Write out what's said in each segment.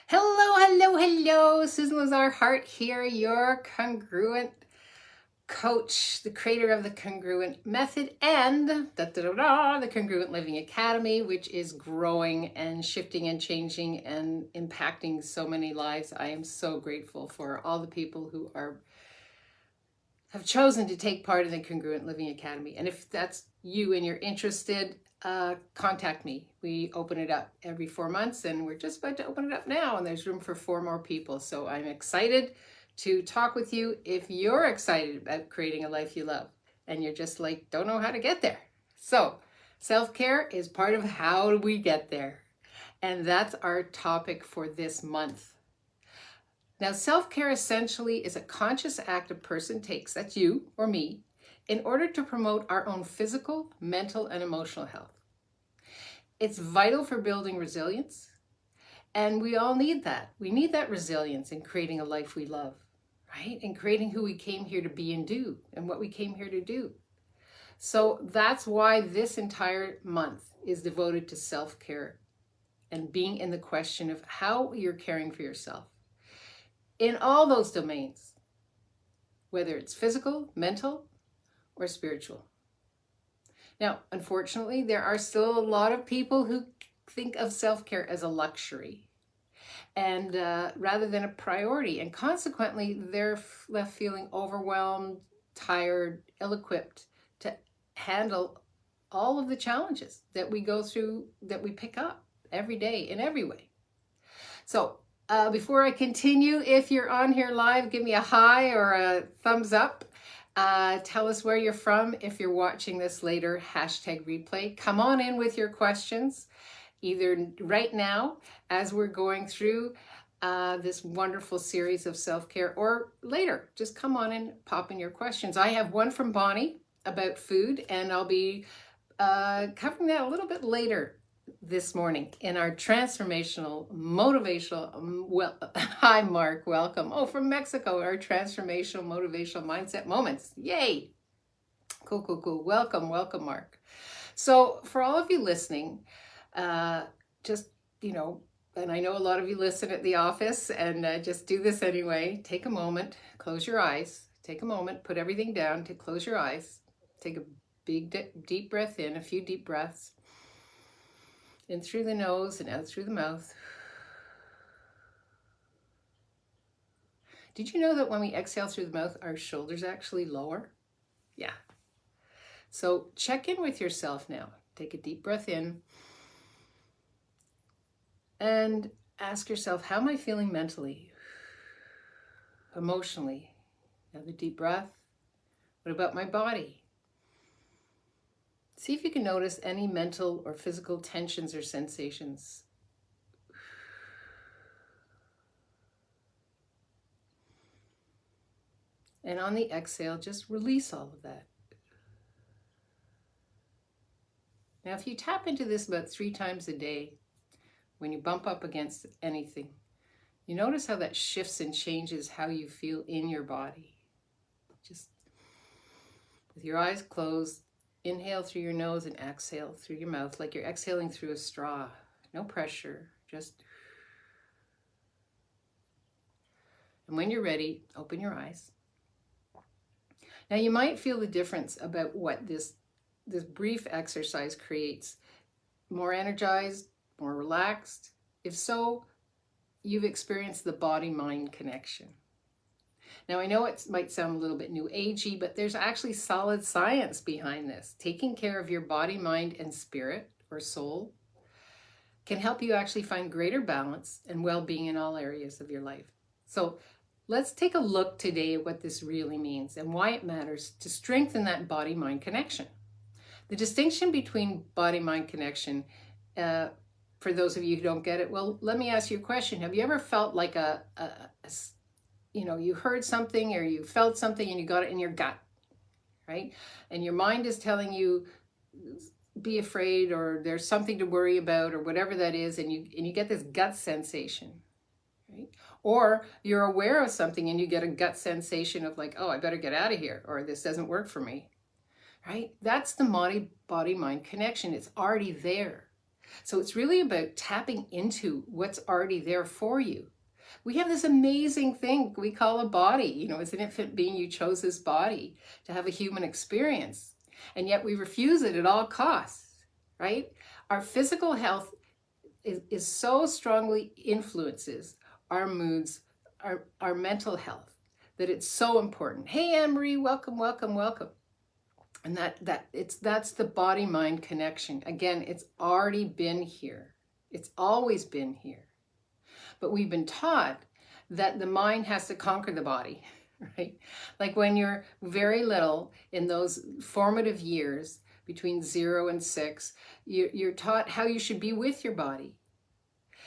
Hello. Susan Lazar Hart here, your congruent coach, the creator of the Congruent Method and the Congruent Living Academy, which is growing and shifting and changing and impacting so many lives. I am so grateful for all the people who have chosen to take part in the Congruent Living Academy. And if that's you and you're interested, contact me. We open it up every 4 months, and we're just about to open it up now, and there's room for 4 more people. So I'm excited to talk with you if you're excited about creating a life you love and you're just like, don't know how to get there. So self-care is part of how we get there. And that's our topic for this month. Now, self-care essentially is a conscious act a person takes, that's you or me, in order to promote our own physical, mental, and emotional health. It's vital for building resilience, and we all need that. We need that resilience in creating a life we love, right? And creating who we came here to be and do, and what we came here to do. So that's why this entire month is devoted to self-care and being in the question of how you're caring for yourself in all those domains, whether it's physical, mental, or spiritual. Now, unfortunately, there are still a lot of people who think of self-care as a luxury and rather than a priority. And consequently, they're left feeling overwhelmed, tired, ill-equipped to handle all of the challenges that we go through, that we pick up every day in every way. So before I continue, if you're on here live, give me a hi or a thumbs up. Tell us where you're from. If you're watching this later, #replay. Come on in with your questions, either right now as we're going through this wonderful series of self-care, or later. Just come on and pop in your questions. I have one from Bonnie about food, and I'll be covering that a little bit later this morning in our transformational, motivational, hi Mark, welcome. Oh, from Mexico, our transformational, motivational mindset moments. Yay. Cool. Welcome, Mark. So for all of you listening, just, and I know a lot of you listen at the office, and just do this anyway. Take a moment, close your eyes, take a moment, put everything down to close your eyes. Take a big, deep breath in, a few deep breaths. In through the nose and out through the mouth. Did you know that when we exhale through the mouth, our shoulders actually lower? Yeah. So check in with yourself now. Take a deep breath in and ask yourself, how am I feeling mentally, emotionally? Another deep breath. What about my body? See if you can notice any mental or physical tensions or sensations. And on the exhale, just release all of that. Now, if you tap into this about 3 times a day, when you bump up against anything, you notice how that shifts and changes how you feel in your body. Just with your eyes closed, inhale through your nose and exhale through your mouth, like you're exhaling through a straw. No pressure, just. And when you're ready, open your eyes. Now you might feel the difference about what this brief exercise creates. More energized, more relaxed. If so, you've experienced the body-mind connection. Now, I know it might sound a little bit new agey, but there's actually solid science behind this. Taking care of your body, mind, and spirit, or soul, can help you actually find greater balance and well-being in all areas of your life. So let's take a look today at what this really means and why it matters to strengthen that body-mind connection. The distinction between body-mind connection, for those of you who don't get it, well, let me ask you a question. Have you ever felt like you heard something or you felt something and you got it in your gut, right? And your mind is telling you, be afraid, or there's something to worry about, or whatever that is, and you get this gut sensation, right? Or you're aware of something and you get a gut sensation of like, oh, I better get out of here, or this doesn't work for me, right? That's the body-mind connection. It's already there. So it's really about tapping into what's already there for you. We have this amazing thing we call a body. As an infant being, you chose this body to have a human experience. And yet we refuse it at all costs, right? Our physical health is so strongly influences our moods, our mental health, that it's so important. Hey, Anne-Marie, welcome, welcome, welcome. And that's the body-mind connection. Again, it's already been here. It's always been here. But we've been taught that the mind has to conquer the body, right? Like when you're very little, in those formative years between 0 and 6, you're taught how you should be with your body.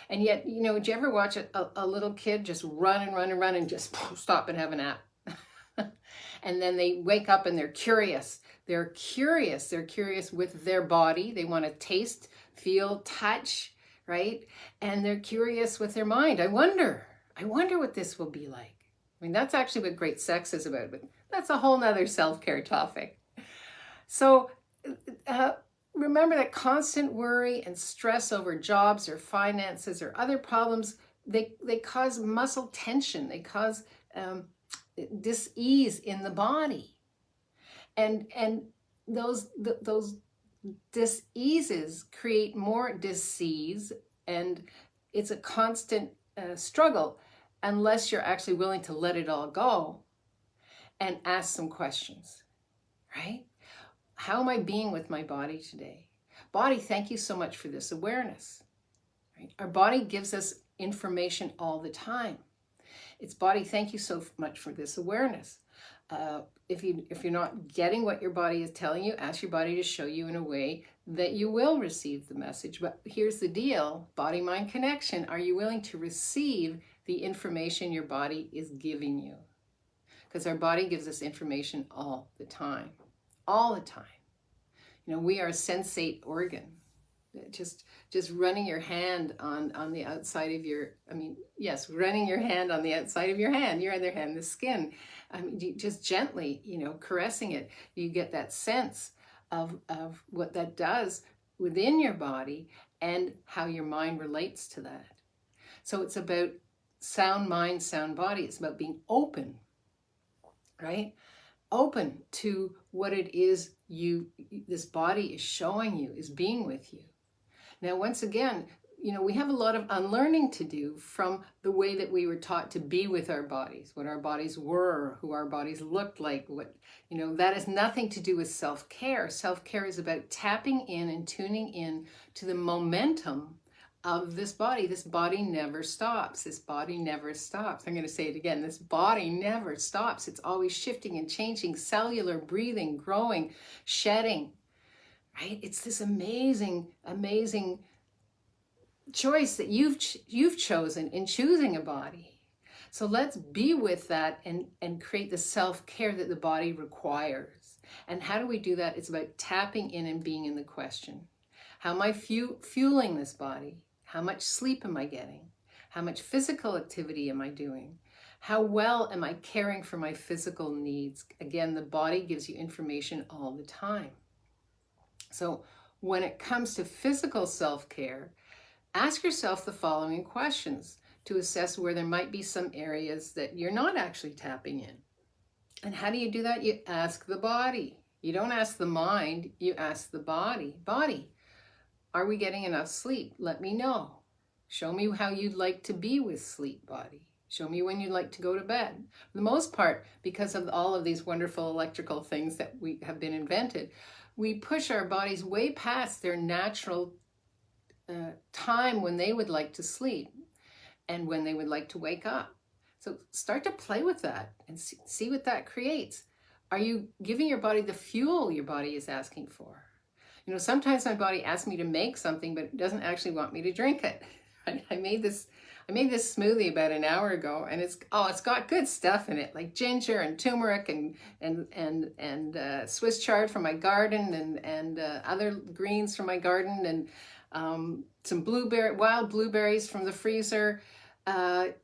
And yet, did you ever watch a little kid just run and run and run and just stop and have a nap? And then they wake up and they're curious. They're curious with their body. They want to taste, feel, touch, right? And they're curious with their mind. I wonder what this will be like. I mean, that's actually what great sex is about, but that's a whole nother self-care topic. So remember that constant worry and stress over jobs or finances or other problems, they cause muscle tension. They cause dis-ease in the body. And those dis-eases create more dis-ease, and it's a constant struggle unless you're actually willing to let it all go and ask some questions, right? How am I being with my body today? Body, thank you so much for this awareness, right? Our body gives us information all the time. It's body, thank you so much for this awareness. If you're not getting what your body is telling you, ask your body to show you in a way that you will receive the message. But here's the deal, body-mind connection. Are you willing to receive the information your body is giving you? Because our body gives us information all the time. All the time. We are a sensate organ. Just running your hand on the outside of your, running your hand on the outside of your hand, your other hand, the skin. Just gently, caressing it. You get that sense of what that does within your body and how your mind relates to that. So it's about sound mind, sound body. It's about being open, right? Open to what it is this body is showing you, is being with you. Now, once again, we have a lot of unlearning to do from the way that we were taught to be with our bodies, what our bodies were, who our bodies looked like, that has nothing to do with self-care. Self-care is about tapping in and tuning in to the momentum of this body. This body never stops. This body never stops. I'm going to say it again. This body never stops. It's always shifting and changing, cellular, breathing, growing, shedding, right? It's this amazing, amazing choice that you've chosen in choosing a body. So let's be with that and create the self-care that the body requires. And how do we do that? It's about tapping in and being in the question. How am I fueling this body? How much sleep am I getting? How much physical activity am I doing? How well am I caring for my physical needs? Again, the body gives you information all the time. So when it comes to physical self-care, ask yourself the following questions to assess where there might be some areas that you're not actually tapping in. And how do you do that? You ask the body. You don't ask the mind, you ask the body. Body, are we getting enough sleep? Let me know. Show me how you'd like to be with sleep, body. Show me when you'd like to go to bed. For the most part, because of all of these wonderful electrical things that we have been invented, we push our bodies way past their natural time when they would like to sleep and when they would like to wake up. So start to play with that and see what that creates. Are you giving your body the fuel your body is asking for? Sometimes my body asks me to make something, but it doesn't actually want me to drink it. I made this smoothie about an hour ago, and it's got good stuff in it, like ginger and turmeric and Swiss chard from my garden and other greens from my garden and some wild blueberries from the freezer, and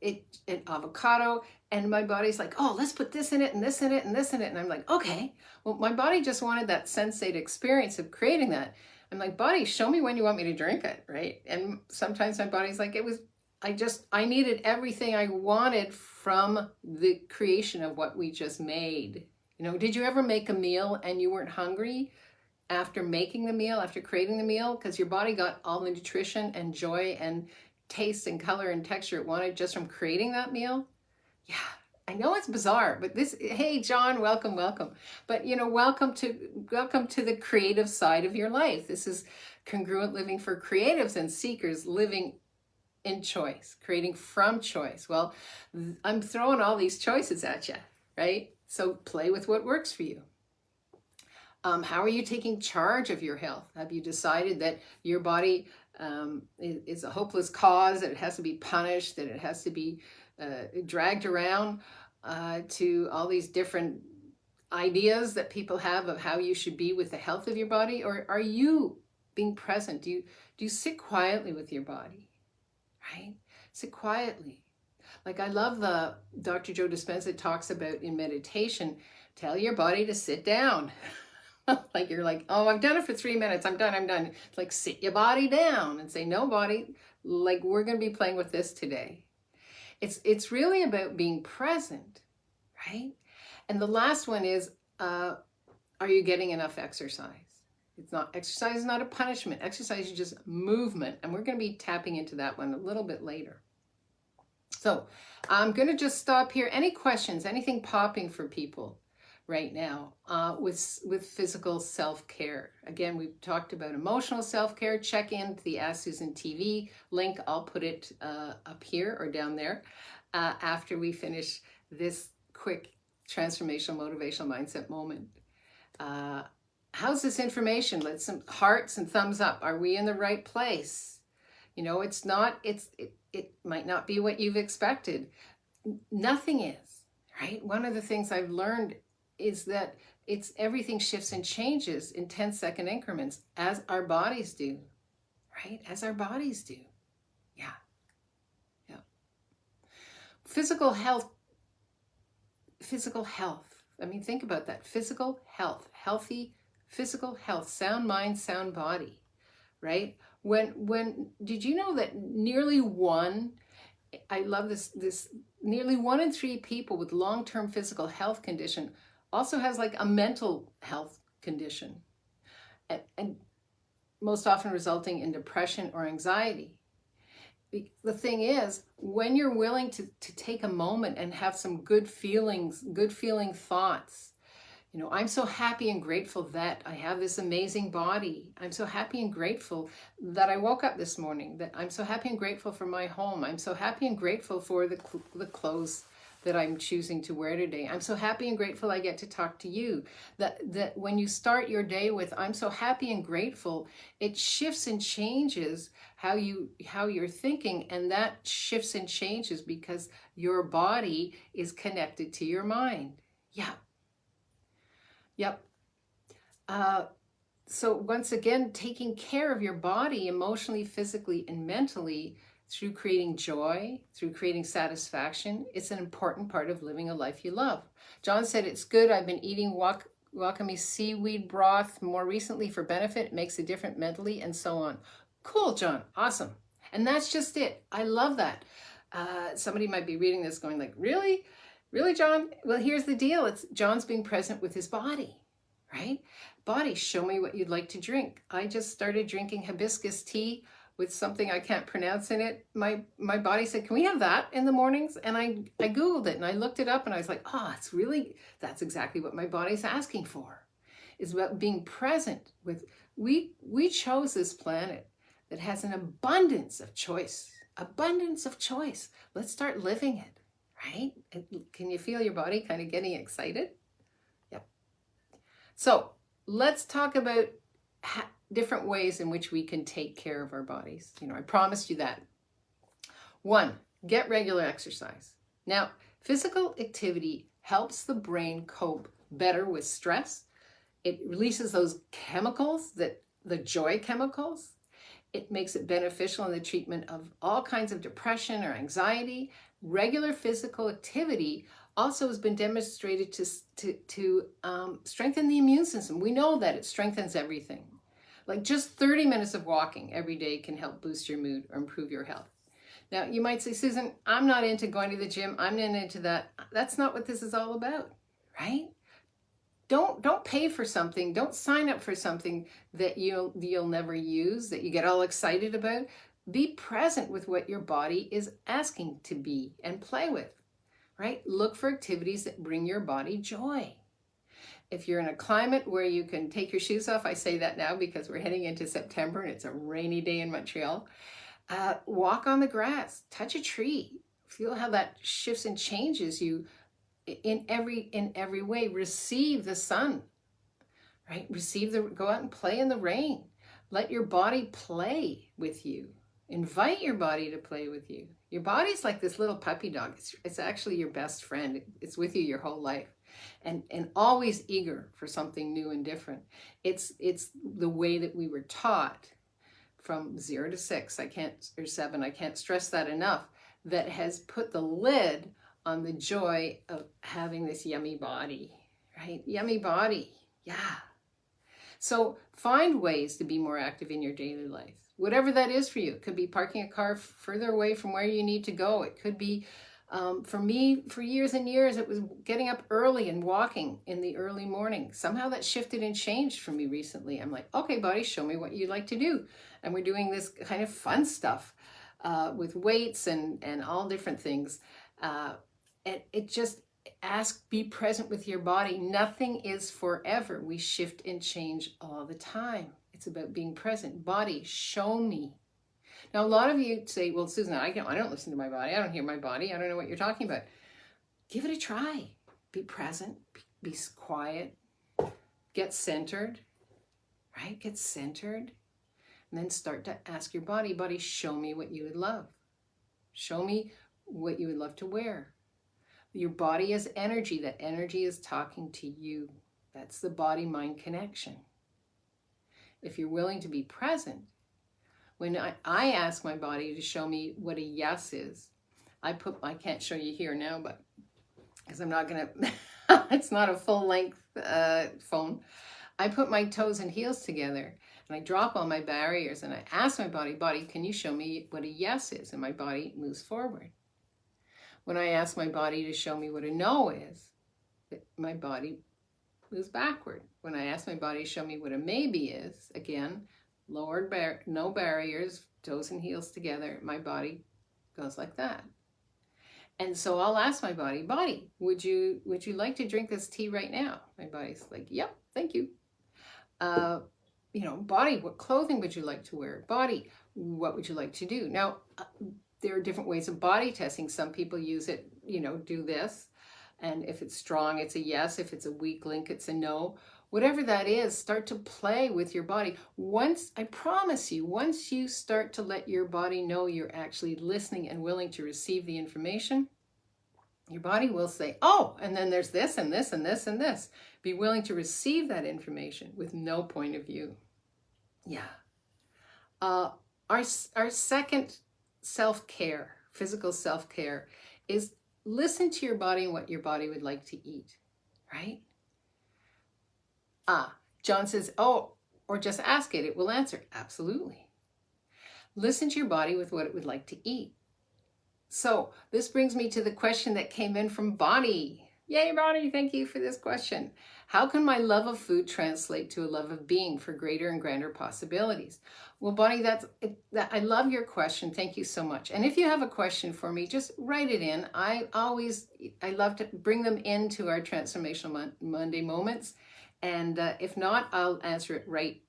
avocado. And my body's like, oh, let's put this in it and this in it and this in it. And I'm like, okay. Well, my body just wanted that sensate experience of creating that. I'm like, body, show me when you want me to drink it, right? And sometimes my body's like, I needed everything I wanted from the creation of what we just made. You know, did you ever make a meal and you weren't hungry after making the meal, after creating the meal? Because your body got all the nutrition and joy and taste and color and texture it wanted just from creating that meal. Yeah, I know it's bizarre, but hey, John, welcome, welcome. But you know, welcome to the creative side of your life. This is congruent living for creatives and seekers, living in choice, creating from choice. Well, I'm throwing all these choices at you, right? So play with what works for you. How are you taking charge of your health? Have you decided that your body is a hopeless cause, that it has to be punished, that it has to be dragged around to all these different ideas that people have of how you should be with the health of your body? Or are you being present? Do you sit quietly with your body, right? Sit quietly. Like I love the Dr. Joe Dispenza talks about in meditation, tell your body to sit down. Like you're like, oh, I've done it for 3 minutes. I'm done. It's like, sit your body down and say, no, body, like we're going to be playing with this today. It's really about being present, right? And the last one is, are you getting enough exercise? Exercise is not a punishment. Exercise is just movement. And we're going to be tapping into that one a little bit later. So I'm going to just stop here. Any questions, anything popping for people right now with physical self-care? Again, we've talked about emotional self-care. Check in the Ask Susan TV link. I'll put it up here or down there after we finish this quick transformational motivational mindset moment. How's this information? Let's some hearts and thumbs up. Are we in the right place? You know, it might not be what you've expected. Nothing is, right? One of the things I've learned is that everything shifts and changes in 10-second increments, as our bodies do, right? As our bodies do. Yeah. Physical health. I mean, think about that. Physical health, healthy physical health, sound mind, sound body, right? When did you know that nearly 1 in 3 people with long-term physical health condition also has like a mental health condition, and most often resulting in depression or anxiety. The thing is, when you're willing to take a moment and have some good feeling thoughts, you know, I'm so happy and grateful that I have this amazing body. I'm so happy and grateful that I woke up this morning, that I'm so happy and grateful for my home. I'm so happy and grateful for the clothes that I'm choosing to wear today. I'm so happy and grateful I get to talk to you. That when you start your day with, I'm so happy and grateful, it shifts and changes how you're thinking, and that shifts and changes because your body is connected to your mind. Yeah. Yep. So once again, taking care of your body emotionally, physically, and mentally through creating joy, through creating satisfaction, it's an important part of living a life you love. John said, it's good. I've been eating wakame seaweed broth more recently for benefit. It makes a difference mentally and so on. Cool, John. Awesome. And that's just it. I love that. Somebody might be reading this going like, really? Really, John? Well, here's the deal. It's John's being present with his body, right? Body, show me what you'd like to drink. I just started drinking hibiscus tea with something I can't pronounce in it. My body said, can we have that in the mornings? And I Googled it and I looked it up and I was like, oh, that's exactly what my body's asking for. Is about being present with, we chose this planet that has an abundance of choice. Let's start living it. Right? Can you feel your body kind of getting excited? Yep. So let's talk about different ways in which we can take care of our bodies. You know, I promised you that. 1, get regular exercise. Now, physical activity helps the brain cope better with stress. It releases those chemicals, the joy chemicals. It makes it beneficial in the treatment of all kinds of depression or anxiety. Regular physical activity also has been demonstrated to strengthen the immune system. We know that it strengthens everything. Like just 30 minutes of walking every day can help boost your mood or improve your health. Now, you might say, Susan, I'm not into going to the gym. I'm not into that. That's not what this is all about, right? Don't pay for something. Don't sign up for something that you'll never use, that you get all excited about. Be present with what your body is asking to be and play with, right? Look for activities that bring your body joy. If you're in a climate where you can take your shoes off, I say that now because we're heading into September and it's a rainy day in Montreal. Walk on the grass, touch a tree, feel how that shifts and changes you in every way. Receive the sun, right? Go out and play in the rain. Let your body play with you. Invite your body to play with you. Your body's like this little puppy dog. It's actually your best friend. It's with you your whole life. And always eager for something new and different. It's the way that we were taught from 0 to 6, or 7, I can't stress that enough, that has put the lid on the joy of having this yummy body, right? Yummy body, yeah. So find ways to be more active in your daily life. Whatever that is for you. It could be parking a car further away from where you need to go. It could be, for me, for years and years, it was getting up early and walking in the early morning. Somehow that shifted and changed for me recently. I'm like, okay, body, show me what you like to do. And we're doing this kind of fun stuff with weights and all different things. And it just be present with your body. Nothing is forever. We shift and change all the time. It's about being present. Body, show me. Now, a lot of you say, well, Susan, I don't listen to my body. I don't hear my body. I don't know what you're talking about. Give it a try. Be present. Be quiet. Get centered, right? Get centered. And then start to ask your body, show me what you would love. Show me what you would love to wear. Your body is energy. That energy is talking to you. That's the body-mind connection. If you're willing to be present, when I ask my body to show me what a yes is, I can't show you here now, but because I'm not going to, it's not a full-length phone. I put my toes and heels together and I drop all my barriers and I ask my body, can you show me what a yes is? And my body moves forward. When I ask my body to show me what a no is, my body moves backward. When I ask my body to show me what a maybe is, again, no barriers, toes and heels together, my body goes like that. And so I'll ask my body, would you like to drink this tea right now? My body's like, yep, thank you. Body, what clothing would you like to wear? Body, what would you like to do? Now, there are different ways of body testing. Some people use it, do this. And if it's strong, it's a yes. If it's a weak link, it's a no. Whatever that is, start to play with your body. I promise you, once you start to let your body know you're actually listening and willing to receive the information, your body will say, oh, and then there's this and this and this and this. Be willing to receive that information with no point of view. Yeah. Our second self-care, physical self-care, is listen to your body and what your body would like to eat, right? John says, oh, or just ask it. It will answer. Absolutely. Listen to your body with what it would like to eat. So this brings me to the question that came in from Bonnie. Yay, Bonnie, thank you for this question. How can my love of food translate to a love of being for greater and grander possibilities? Well, Bonnie, I love your question. Thank you so much. And if you have a question for me, just write it in. I love to bring them into our Transformational Monday moments. And if not, I'll answer it right,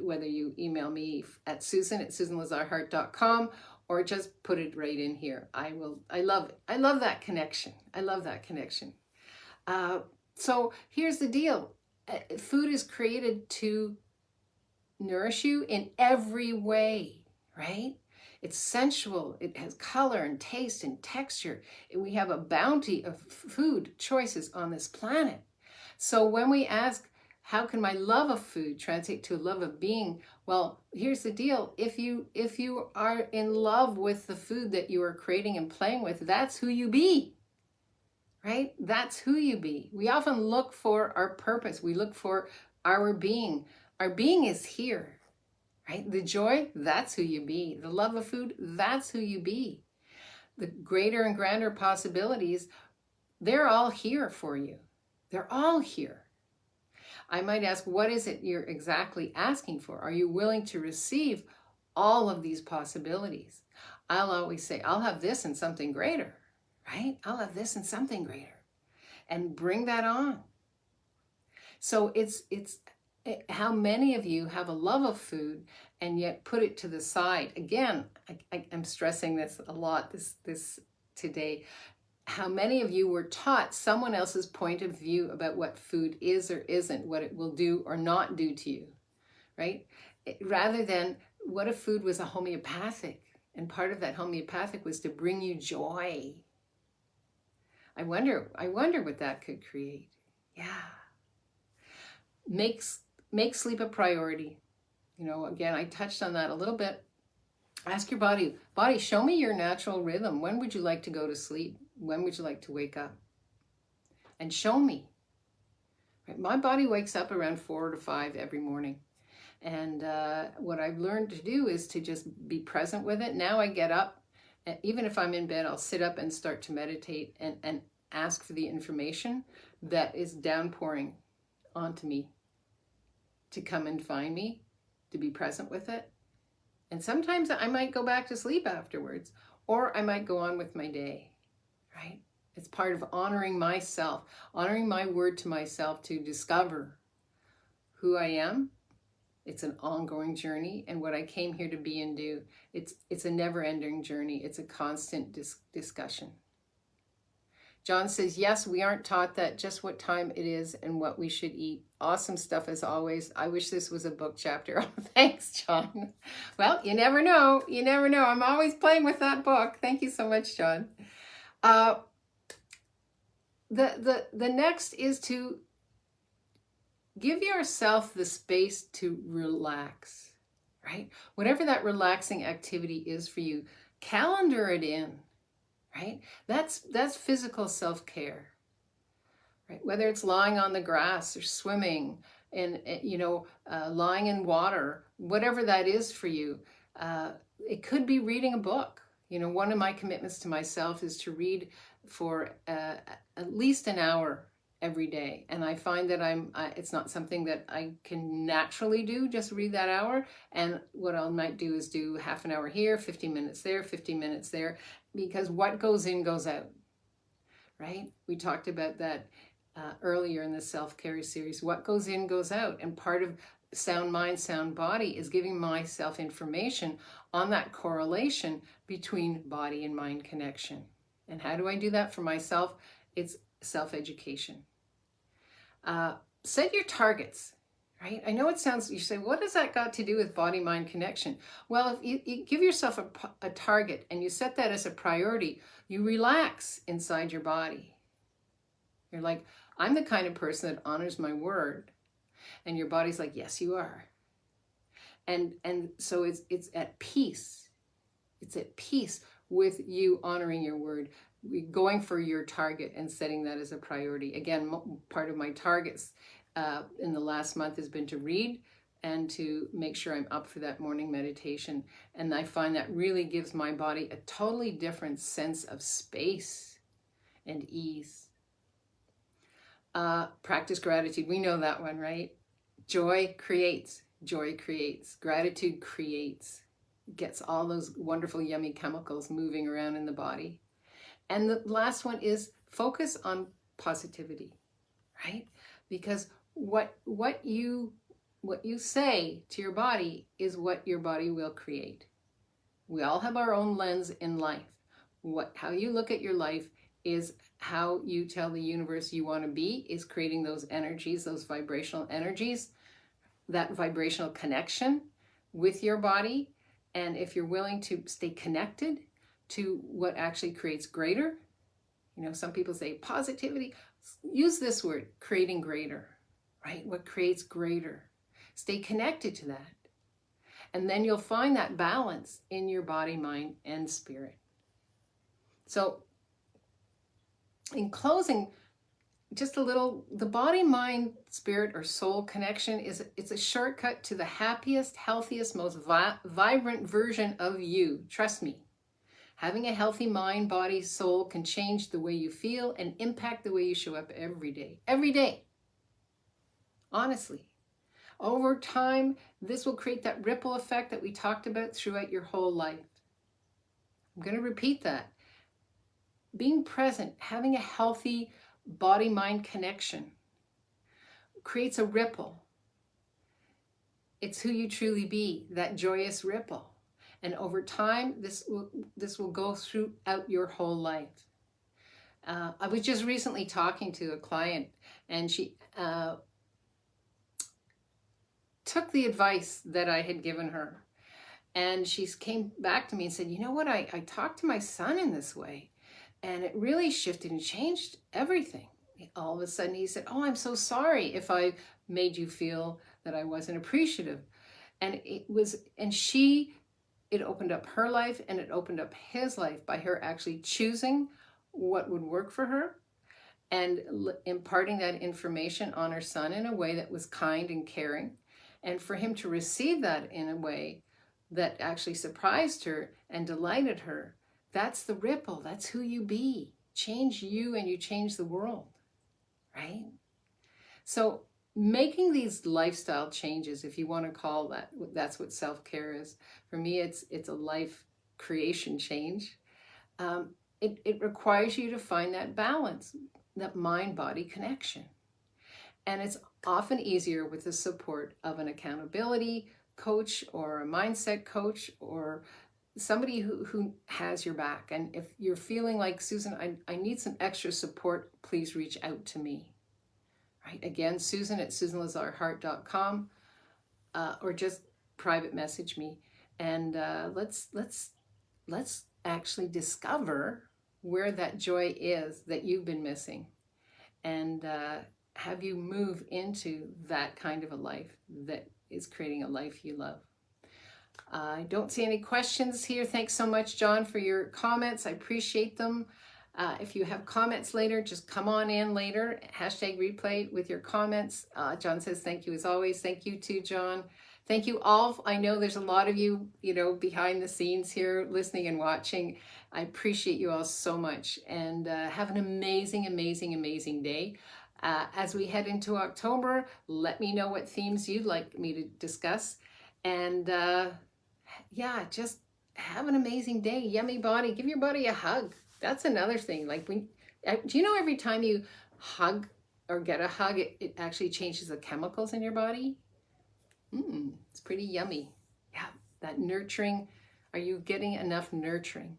whether you email me at susan@susanlazarhart.com or just put it right in here. I love it. I love that connection. So here's the deal. Food is created to nourish you in every way, right? It's sensual. It has color and taste and texture. We have a bounty of food choices on this planet. So when we ask, how can my love of food translate to a love of being? Well, here's the deal. If you are in love with the food that you are creating and playing with, that's who you be, right? That's who you be. We often look for our purpose. We look for our being. Our being is here. right? The joy, that's who you be. The love of food, that's who you be. The greater and grander possibilities, they're all here for you. They're all here. I might ask, what is it you're exactly asking for? Are you willing to receive all of these possibilities? I'll always say, I'll have this and something greater, right? I'll have this and something greater. And bring that on. So it's how many of you have a love of food and yet put it to the side? Again, I'm stressing this a lot this today. How many of you were taught someone else's point of view about what food is or isn't, what it will do or not do to you, right? Rather than what if food was a homeopathic, and part of that homeopathic was to bring you joy. I wonder what that could create. Yeah. Make sleep a priority. You know, again, I touched on that a little bit. Ask your body, show me your natural rhythm. When would you like to go to sleep? When would you like to wake up? And show me. Right? My body wakes up around 4 to 5 every morning. And what I've learned to do is to just be present with it. Now I get up, even if I'm in bed, I'll sit up and start to meditate and ask for the information that is downpouring onto me to come and find me, to be present with it. And sometimes I might go back to sleep afterwards, or I might go on with my day, right? It's part of honoring myself, honoring my word to myself to discover who I am. It's an ongoing journey, and what I came here to be and do. It's a never-ending journey. It's a constant discussion. John says, yes, we aren't taught that, just what time it is and what we should eat. Awesome stuff as always. I wish this was a book chapter. Oh, thanks, John. Well, you never know. You never know. I'm always playing with that book. Thank you so much, John. The next is to give yourself the space to relax, right? Whatever that relaxing activity is for you, calendar it in. Right? That's physical self-care, right? Whether it's lying on the grass or swimming and, lying in water, whatever that is for you, it could be reading a book. You know, one of my commitments to myself is to read for at least an hour every day. And I find that it's not something that I can naturally do, just read that hour. And what I might do is do half an hour here, 15 minutes there, 15 minutes there, because what goes in goes out, right? We talked about that earlier in the self-care series. What goes in goes out. And part of sound mind, sound body is giving myself information on that correlation between body and mind connection. And how do I do that for myself? It's self-education. Set your targets, right? I know it sounds, you say, what does that got to do with body-mind connection? Well, if you give yourself a target and you set that as a priority, you relax inside your body. You're like, I'm the kind of person that honors my word. And your body's like, yes, you are. And so it's at peace. It's at peace with you honoring your word, going for your target and setting that as a priority. Again, part of my targets in the last month has been to read and to make sure I'm up for that morning meditation. And I find that really gives my body a totally different sense of space and ease. Practice gratitude. We know that one, right? Joy creates. Joy creates. Gratitude creates. Gets all those wonderful, yummy chemicals moving around in the body. And the last one is focus on positivity, right? Because what you say to your body is what your body will create. We all have our own lens in life. How you look at your life is how you tell the universe you want to be, is creating those energies, those vibrational energies, that vibrational connection with your body. And if you're willing to stay connected to what actually creates greater, some people say positivity, use this word, creating greater, right? What creates greater? Stay connected to that. And then you'll find that balance in your body, mind, and spirit. So in closing, just a little, the body, mind, spirit, or soul connection it's a shortcut to the happiest, healthiest, most vibrant version of you. Trust me. Having a healthy mind, body, soul can change the way you feel and impact the way you show up every day. Every day. Honestly. Over time, this will create that ripple effect that we talked about throughout your whole life. I'm going to repeat that. Being present, having a healthy body-mind connection creates a ripple. It's who you truly be, that joyous ripple. And over time, this will go throughout your whole life. I was just recently talking to a client, and she took the advice that I had given her. And she came back to me and said, you know what, I talked to my son in this way, and it really shifted and changed everything. All of a sudden he said, oh, I'm so sorry if I made you feel that I wasn't appreciative. And it opened up her life, and it opened up his life by her actually choosing what would work for her and imparting that information on her son in a way that was kind and caring. And for him to receive that in a way that actually surprised her and delighted her, that's the ripple. That's who you be. Change you and you change the world, right? So making these lifestyle changes, if you want to call that, that's what self-care is. For me, it's a life creation change. It requires you to find that balance, that mind-body connection. And it's often easier with the support of an accountability coach or a mindset coach or somebody who has your back. And if you're feeling like, Susan, I need some extra support, please reach out to me. Right? Again, Susan at susanlazarhart.com, or just private message me. And let's actually discover where that joy is that you've been missing, and have you move into that kind of a life that is creating a life you love. I don't see any questions here. Thanks so much, John, for your comments. I appreciate them. If you have comments later, just come on in later. #replay with your comments. John says, thank you as always. Thank you too, John. Thank you all. I know there's a lot of you, behind the scenes here listening and watching. I appreciate you all so much, and have an amazing, amazing, amazing day. As we head into October, let me know what themes you'd like me to discuss. And yeah, just have an amazing day. Yummy body. Give your body a hug. That's another thing. Like, do you know every time you hug or get a hug, it actually changes the chemicals in your body? It's pretty yummy. Yeah, that nurturing. Are you getting enough nurturing?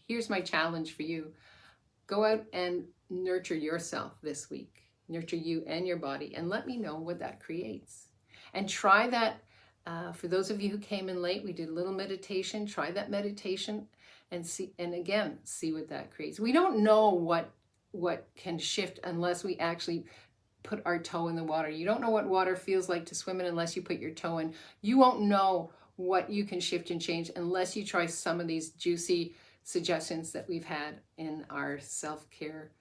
Here's my challenge for you. Go out and nurture yourself this week. Nurture you and your body, and let me know what that creates. And try that. For those of you who came in late, we did a little meditation. Try that meditation and see what that creates. We don't know what can shift unless we actually put our toe in the water. You don't know what water feels like to swim in unless you put your toe in. You won't know what you can shift and change unless you try some of these juicy suggestions that we've had in our self-care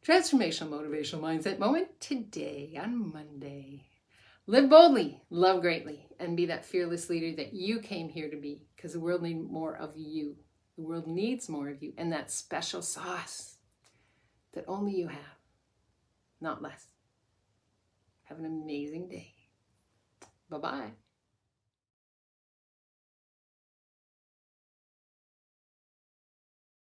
transformational motivational mindset moment today on Monday. Live boldly, love greatly, and be that fearless leader that you came here to be, because the world needs more of you. The world needs more of you, and that special sauce that only you have, not less. Have an amazing day. Bye-bye.